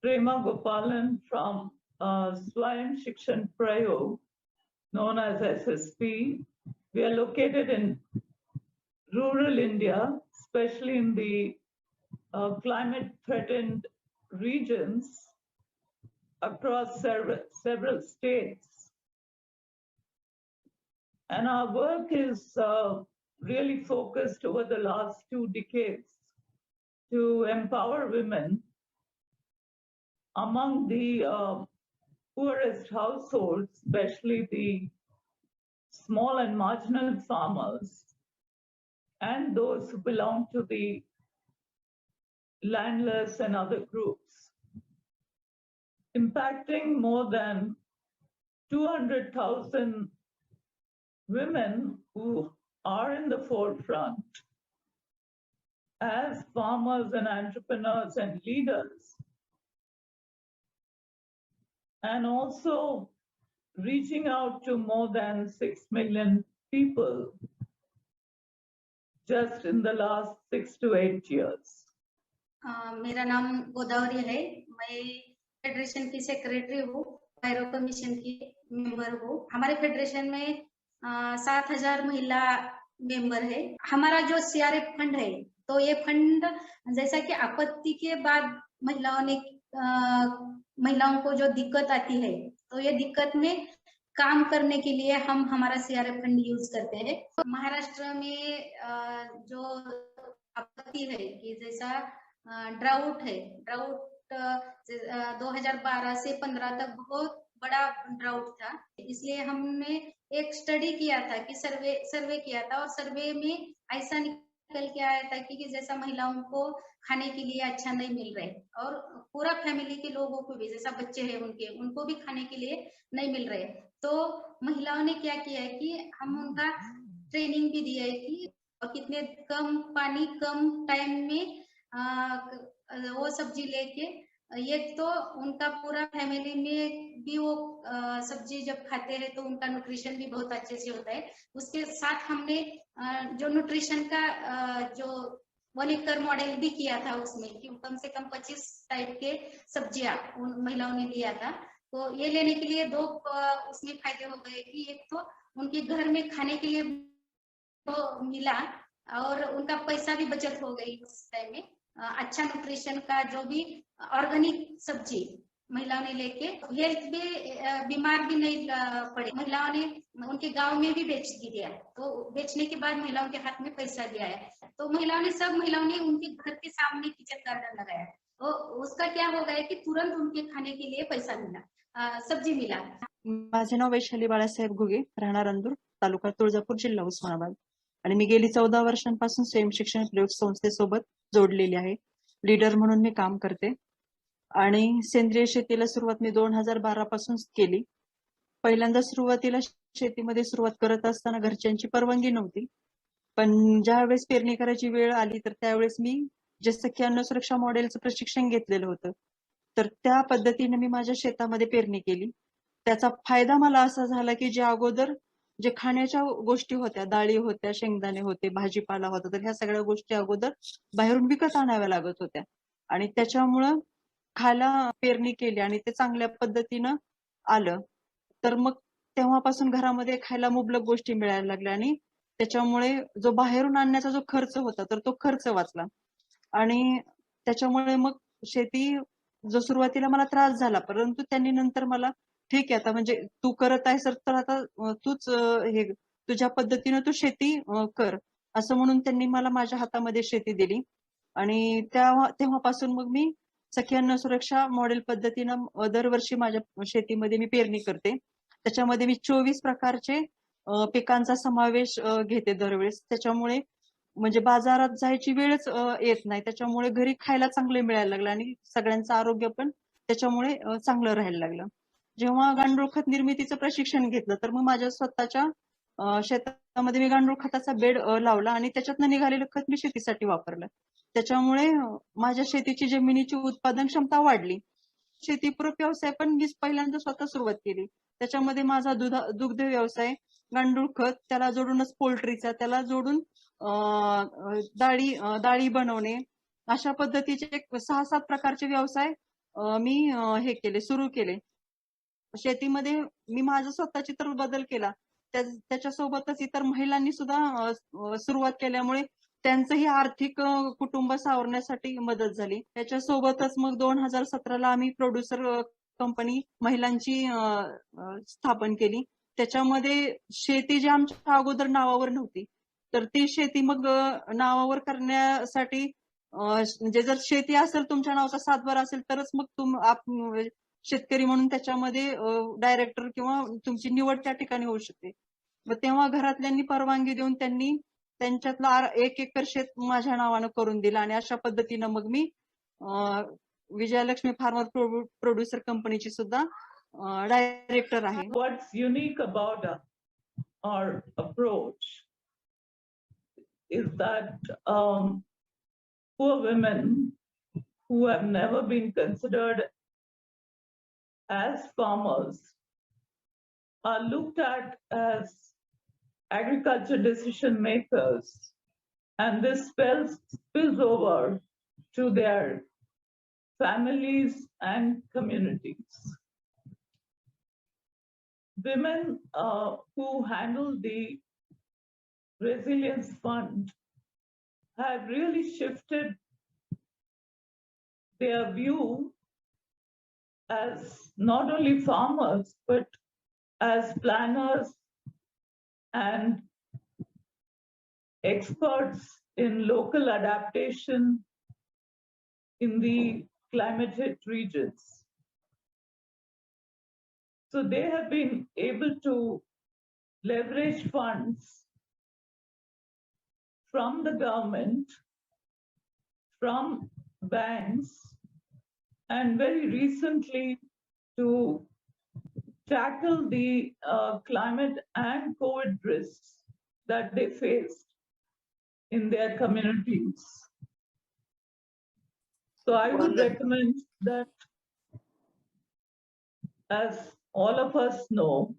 Prema Gopalan from Swayam Shikshan Prayog, known as SSP. We are located in rural India, especially in the climate-threatened regions across several states. And our work is really focused over the last 2 decades to empower women among the poorest households, especially the small and marginal farmers, and those who belong to the landless and other groups, impacting more than 200,000 women who are in the forefront as farmers and entrepreneurs and leaders, and also reaching out to more than 6 million people just in the last 6 to 8 years. मेरा नाम गोदावरी है। मैं federation की secretary हूँ, वायरो commission की member हूँ। हमारे federation में 7,000 महिला मेंबर है। हमारा जो सीआरएफ फंड है, तो ये फंड जैसा कि आपत्ति के बाद महिलाओं को जो दिक्कत आती है, तो ये दिक्कत में काम करने के लिए हम हमारा सीआरएफ फंड यूज करते हैं। तो महाराष्ट्र में जो आपत्ति है कि जैसा ड्राउट है, ड्राउट 2012 से 15 तक बहुत बड़ा ड्राउट था। इसलिए हमने एक स्टडी किया था कि सर्वे किया था, और सर्वे में ऐसा निकल के आया था कि जैसा महिलाओं को खाने के लिए अच्छा नहीं मिल रहे, और पूरा फैमिली के लोगों को भी, जैसा बच्चे हैं उनको भी खाने के लिए नहीं मिल रहे। तो महिलाओं ने क्या किया है कि हम उनका ट्रेनिंग भी दिया है कि कितने कम पानी कम टाइम में वो सब्जी लेके, ये तो उनका पूरा फैमिली में भी वो सब्जी जब खाते हैं तो उनका न्यूट्रिशन भी बहुत अच्छे से होता है। उसके साथ हमने जो न्यूट्रिशन का जो 1 एकड़ मॉडल भी किया था, उसमें कि कम से कम 25 टाइप के सब्जियां उन महिलाओं ने लिया था। तो ये लेने के लिए 2 उसमें फायदे हो गए कि एक तो उनके घर में खाने के लिए तो मिला, और उनका पैसा भी बचत हो गई उस टाइम में। अच्छा न्यूट्रिशन का जो भी ऑर्गेनिक सब्जी महिलाओं ने लेके हेल्थ भी बीमार भी नहीं पड़े। महिलाओं ने उनके गांव में भी बेच दिया, तो बेचने के बाद महिलाओं के हाथ में पैसा भी आया। तो सब महिलाओं ने उनके घर के सामने किचन गार्डन लगाया, तो उसका क्या हो गया कि तुरंत उनके खाने के लिए पैसा मिला, सब्जी मिला। माझे नाव वैशाली बाळासाहेब घुगे, राहणार अंदूर, तालुका तुळजापूर, जिल्हा उस्मानाबाद, आणि मी गेली 14 वर्षांपासून स्वयं शिक्षण प्रयोग संस्थेसोबत जोडलेली आहे। लीडर म्हणून मी काम करते, आणि सेंद्रिय शेतीला सुरुवात मी 2012 पासून केली। पहिल्यांदा सुरुवातीला शेतीमध्ये सुरुवात करत असताना घरच्यांची परवानगी नव्हती, पण ज्यावेळेस पेरणी करायची वेळ आली तर त्यावेळेस मी जे सखी अन्न सुरक्षा मॉडेलचं प्रशिक्षण घेतलेलं होतं, तर त्या पद्धतीने मी माझ्या शेतामध्ये पेरणी केली। त्याचा फायदा मला असा झाला की जे अगोदर जे खाण्याच्या गोष्टी होत्या, डाळी होत्या, शेंगदाणे होते, भाजीपाला होता, तर ह्या सगळ्या गोष्टी अगोदर बाहेरून विकत आणाव्या लागत होत्या, आणि त्याच्यामुळं खायला पेरणी केली आणि ते चांगल्या पद्धतीनं आलं, तर मग तेव्हापासून घरामध्ये खायला मुबलक गोष्टी मिळायला लागल्या, आणि त्याच्यामुळे जो बाहेरून आणण्याचा जो खर्च होता तर तो खर्च वाचला। आणि त्याच्यामुळे मग शेती जो सुरुवातीला मला त्रास झाला, परंतु त्यांनी नंतर मला ठीक आहे आता म्हणजे तू करत आहेस तर आता तूच हे तुझ्या पद्धतीनं तू शेती कर असं म्हणून त्यांनी मला माझ्या हातामध्ये शेती दिली, आणि तेव्हापासून मग मी सखी अन्न सुरक्षा मॉडेल पद्धतीनं दरवर्षी माझ्या शेतीमध्ये मी पेरणी करते। त्याच्यामध्ये मी 24 प्रकारचे पिकांचा समावेश घेते दरवेळेस, त्याच्यामुळे म्हणजे बाजारात जायची वेळच येत नाही, त्याच्यामुळे घरी खायला चांगले मिळायला लागलं, आणि सगळ्यांचं आरोग्य पण त्याच्यामुळे चांगलं राहायला लागलं। जेव्हा गांडूळ खत निर्मितीचं प्रशिक्षण घेतलं तर मग माझ्या स्वतःच्या शेतामध्ये मी गांडूळ खताचा बेड लावला, आणि त्याच्यातनं निघालेलं खत मी शेतीसाठी वापरलं। त्याच्यामुळे माझ्या शेतीची जमिनीची उत्पादन क्षमता वाढली। शेतीपूरक व्यवसाय पण मी पहिल्यांदा स्वतः सुरुवात केली, त्याच्यामध्ये माझा दुग्ध व्यवसाय, गांडूळ खत, त्याला जोडूनच पोल्ट्रीचा, त्याला जोडून डाळी बनवणे, अशा पद्धतीचे 6-7 प्रकारचे व्यवसाय मी हे केले, सुरू केले. शेतीमध्ये मी माझा स्वतःची तर बदल केला, त्याच्यासोबतच इतर महिलांनी सुद्धा सुरुवात केल्यामुळे त्यांचंही आर्थिक कुटुंब सावरण्यासाठी मदत झाली. त्याच्यासोबतच मग 2017ला आम्ही प्रोड्युसर कंपनी महिलांची स्थापन केली. त्याच्यामध्ये शेती जी आमच्या अगोदर नावावर नव्हती, तर ती शेती मग नावावर करण्यासाठी म्हणजे जर शेती असेल, तुमच्या नावाचा सातबार असेल, तरच मग शेतकरी म्हणून त्याच्यामध्ये डायरेक्टर किंवा तुमची निवड त्या ठिकाणी होऊ शकते. मग तेव्हा घरातल्यांनी परवानगी देऊन त्यांनी त्यांच्यातलं 1 एकर शेत माझ्या नावानं करून दिलं आणि अशा पद्धतीनं मग मी विजयलक्ष्मी फार्मर प्रोड्युसर कंपनीची सुद्धा डायरेक्टर आहे. What's unique about our approach is that poor women who have never been considered as farmers are looked at as agriculture decision makers, and this spills over to their families and communities. Women who handle the Resilience Fund have really shifted their view as not only farmers, but as planners and experts in local adaptation in the climate hit regions. So they have been able to leverage funds from the government, from banks, and very recently to tackle the climate and COVID risks that they faced in their communities. So I would recommend that, as all of us know,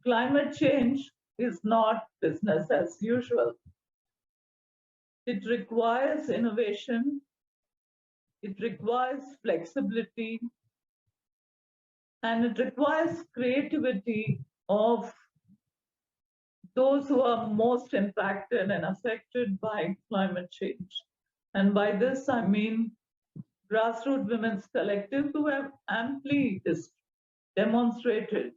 climate change is not business as usual. It requires innovation, it requires flexibility, and it requires creativity of those who are most impacted and affected by climate change. And by this, I mean grassroots women's collectives who have amply demonstrated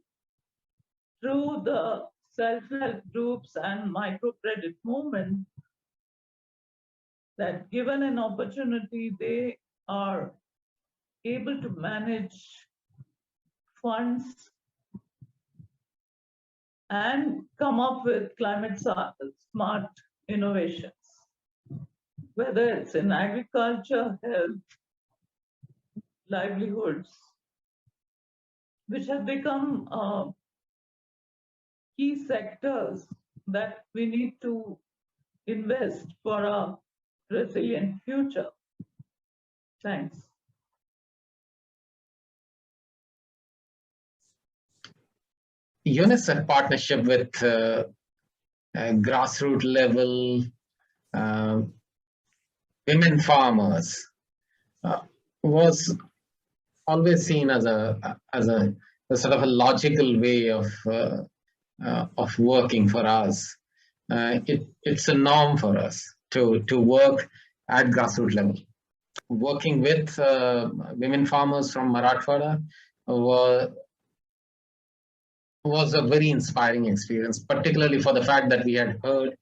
through the self-help groups and microcredit movement that given an opportunity, they are able to manage funds and come up with climate smart innovations, whether it's in agriculture, health, livelihoods, which have become key sectors that we need to invest for a resilient future. Thanks. UNICEF partnership with grassroots level women farmers was always seen as a sort of a logical way of working for us. It's a norm for us to work at grassroots level. Working with women farmers from Marathwada was a very inspiring experience, particularly for the fact that we had heard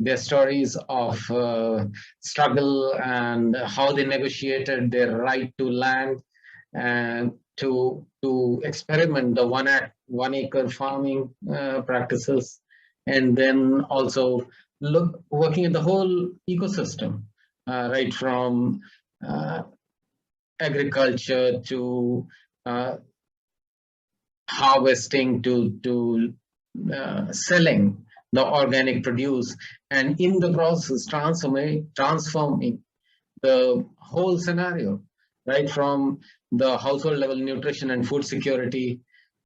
their stories of struggle and how they negotiated their right to land and to experiment the one acre farming practices, and then also working at the whole ecosystem, right from agriculture to harvesting to selling the organic produce, and in the process transforming the whole scenario, right from the household level nutrition and food security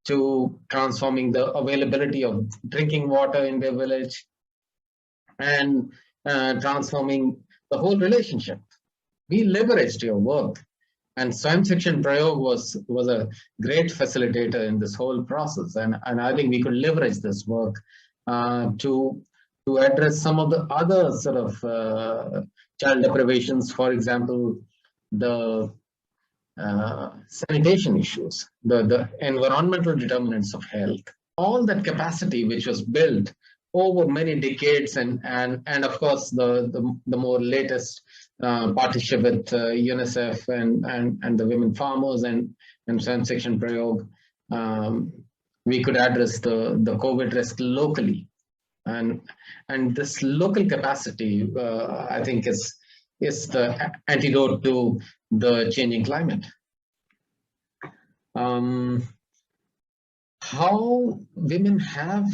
to transforming the availability of drinking water in their village, and transforming the whole relationship. We leveraged your work And Swayam Shikshan Prayog was a great facilitator in this whole process, and I think we could leverage this work to address some of the other sort of child deprivations. For example, the sanitation issues, the environmental determinants of health, all that capacity which was built over many decades, and of course the more latest partnership with UNICEF and the women farmers and Swayam Shikshan Prayog, we could address the COVID risk locally, and this local capacity I think is the antidote to the changing climate. How women have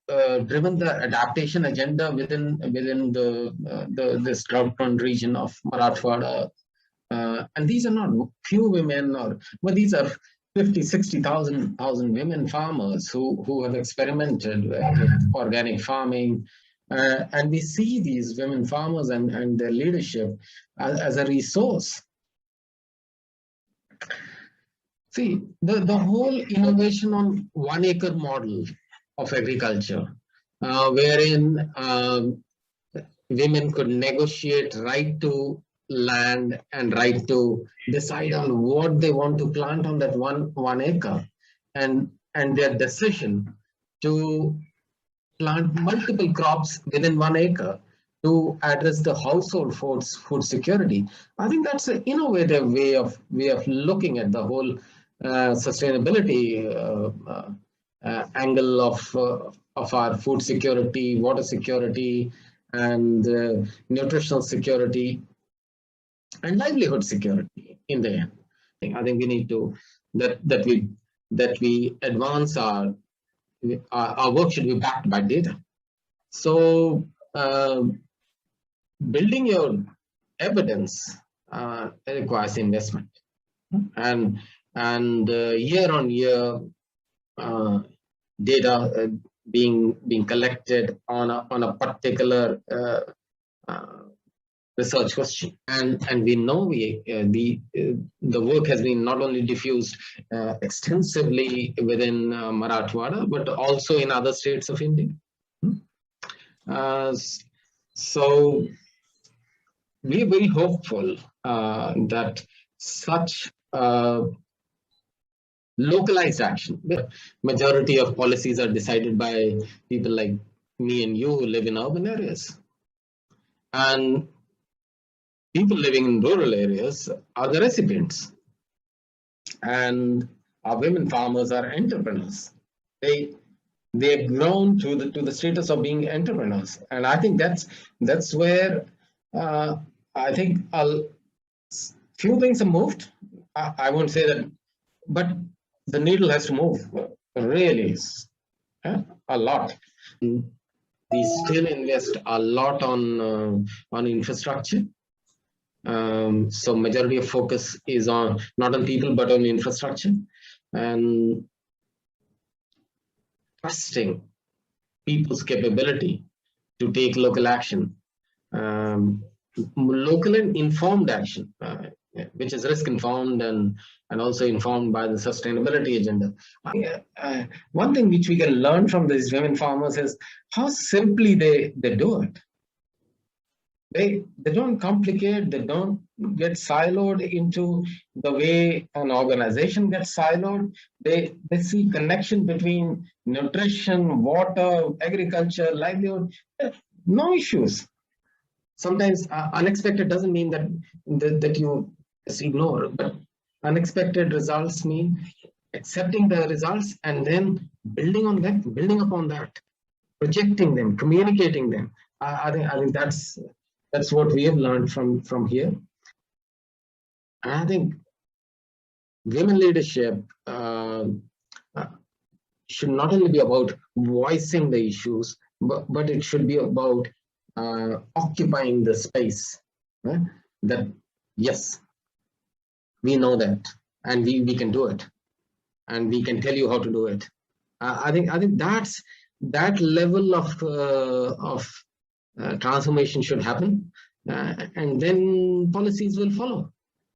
driven the adaptation agenda within this drought-prone region of Marathwada, and these are not few women, but these are 50,000-60,000 women farmers who have experimented with organic farming, and we see these women farmers and their leadership as a resource. See, the whole innovation on 1 acre model of agriculture, wherein women could negotiate right to land and right to decide on what they want to plant on that one acre, and their decision to plant multiple crops within 1 acre to address the household food security. I think that's an innovative way of looking at the whole sustainability angle of our food security, water security, and nutritional security, and livelihood security in the end. I think we need to that we advance our work should be backed by data. So building your evidence requires investment, and year on year data being collected on a particular research question, and we know the work has been not only diffused extensively within Marathwada, but also in other states of India. So we are very hopeful that such localized action. The majority of policies are decided by people like me and you who live in urban areas, and people living in rural areas are the recipients, and our women farmers are entrepreneurs. They've grown to the status of being entrepreneurs, and I think that's where I think a few things have moved. I won't say that, but the needle has to move, really, a lot. We still invest a lot on infrastructure. So majority of focus is on not on people but on infrastructure, and trusting people's capability to take local action, local and informed action, which is risk informed and also informed by the sustainability agenda. One thing which we can learn from these women farmers is how simply they do it. They don't complicate, they don't get siloed into the way an organization gets siloed. They see connection between nutrition, water, agriculture, livelihood, no issues. Sometimes unexpected doesn't mean that you just ignore, but unexpected results mean accepting the results and then building upon that, projecting them, communicating them. I think that's what we have learned from here. And I think women leadership should not only be about voicing the issues, but it should be about occupying the space, right? That yes, we know that, and we can do it, and we can tell you how to do it. I think that's that level of transformation should happen, and then policies will follow.